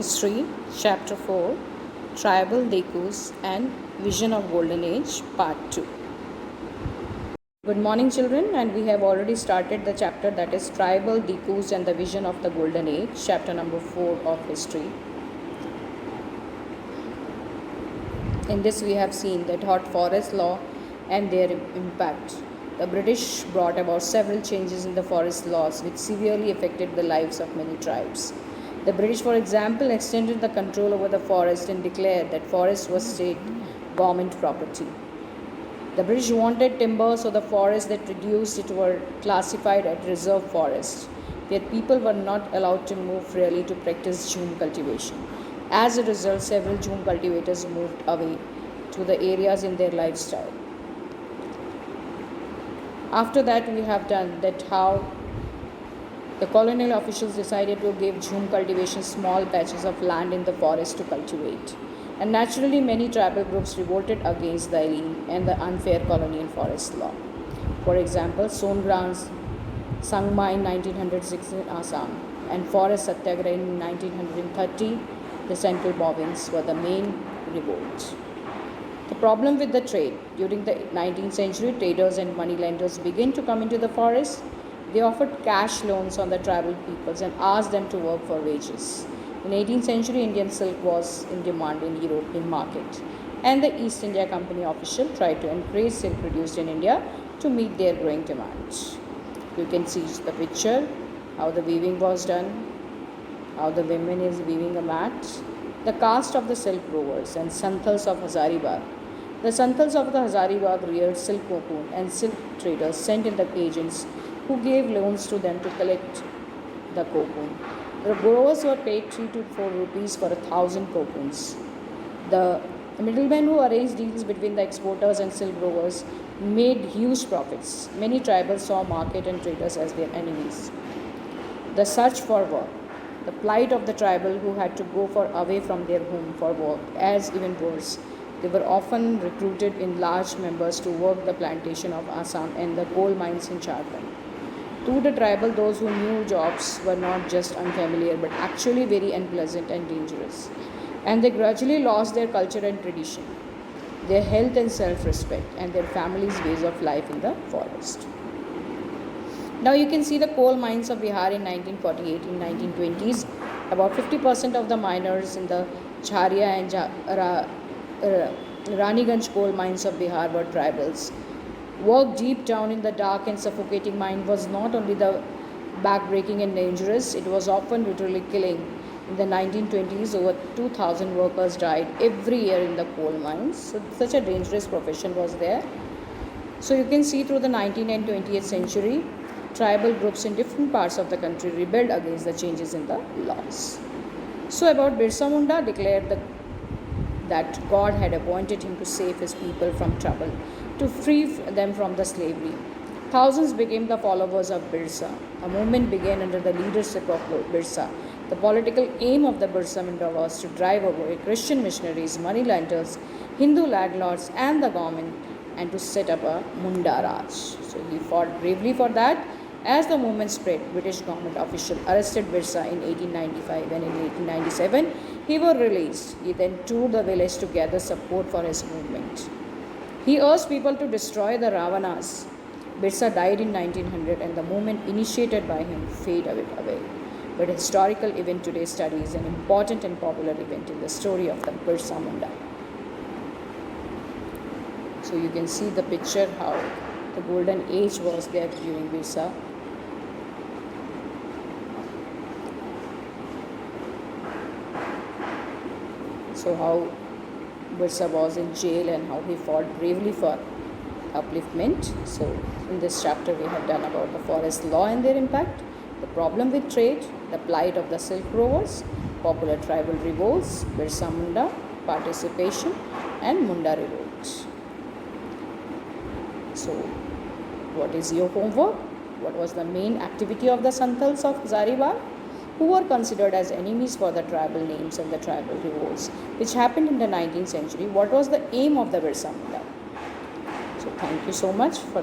History, Chapter 4, Tribal Dekus and Vision of Golden Age, Part 2. Good morning, children, and we have already started the chapter that is Tribal Dekus and the Vision of the Golden Age, chapter number 4 of History. In this, we have seen that hot forest law and their impact. The British brought about several changes in the forest laws which severely affected the lives of many tribes. The British, for example, extended the control over the forest and declared that forest was state government property. The British wanted timber, so the forests that reduced it were classified as reserve forests, where people were not allowed to move freely to practice jhum cultivation. As a result, several jhum cultivators moved away to the areas in their lifestyle. After that, we have done that how the colonial officials decided to give jhum cultivation small patches of land in the forest to cultivate. And naturally, many tribal groups revolted against the illegal and the unfair colonial forest law. For example, Songrans, Sangma in 1906 in Assam, and Forest Satyagraha in 1930, the central bobbins were the main revolts. The problem with the trade. During the 19th century, traders and moneylenders began to come into the forest. They offered cash loans on the tribal peoples and asked them to work for wages. In 18th century, Indian silk was in demand in European market, and the East India Company official tried to encourage silk produced in India to meet their growing demands. You can see the picture, how the weaving was done, how the women is weaving a mat. The caste of the silk rovers and Santals of Hazaribagh. The Santals of the Hazaribagh reared silk cocoon, and silk traders sent in the agents who gave loans to them to collect the cocoon. The growers were paid 3 to 4 rupees for 1,000 cocoons. The middlemen who arranged deals between the exporters and silk growers made huge profits. Many tribals saw market and traders as their enemies. The search for work. The plight of the tribal who had to go away from their home for work, as even worse. They were often recruited in large numbers to work the plantation of Assam and the coal mines in Jharkhand. To the tribal, those who knew jobs were not just unfamiliar but actually very unpleasant and dangerous. And they gradually lost their culture and tradition, their health and self-respect, and their families' ways of life in the forest. Now you can see the coal mines of Bihar in 1948 and 1920s. About 50% of the miners in the Jharia and Raniganj coal mines of Bihar were tribals. Work deep down in the dark and suffocating mine was not only the backbreaking and dangerous, it was often literally killing. In the 1920s, over 2,000 workers died every year in the coal mines. So such a dangerous profession was there. So you can see through the 19th and 20th century, tribal groups in different parts of the country rebelled against the changes in the laws. So about Birsa Munda declared that God had appointed him to save his people from trouble, to free them from the slavery. Thousands became the followers of Birsa. A movement began under the leadership of Birsa. The political aim of the Birsa Munda was to drive away Christian missionaries, moneylenders, Hindu landlords, and the government, and to set up a Munda Raj. So he fought bravely for that. As the movement spread, British government officials arrested Birsa in 1895, and in 1897 he was released. He then toured the village to gather support for his movement. He urged people to destroy the Ravanas. Birsa died in 1900 and the movement initiated by him faded away. But a historical event today studies an important and popular event in the story of the Birsa Munda. So you can see the picture how the golden age was there during Birsa. So how Birsa was in jail and how he fought bravely for upliftment. So in this chapter we have done about the forest law and their impact, the problem with trade, the plight of the silk rovers, popular tribal revolts, Birsa Munda, participation, and Munda revolt. So what is your homework? What was the main activity of the Santals of Hazaribagh, who were considered as enemies for the tribal names and the tribal revolts, which happened in the 19th century? What was the aim of the Birsa Munda? So thank you so much for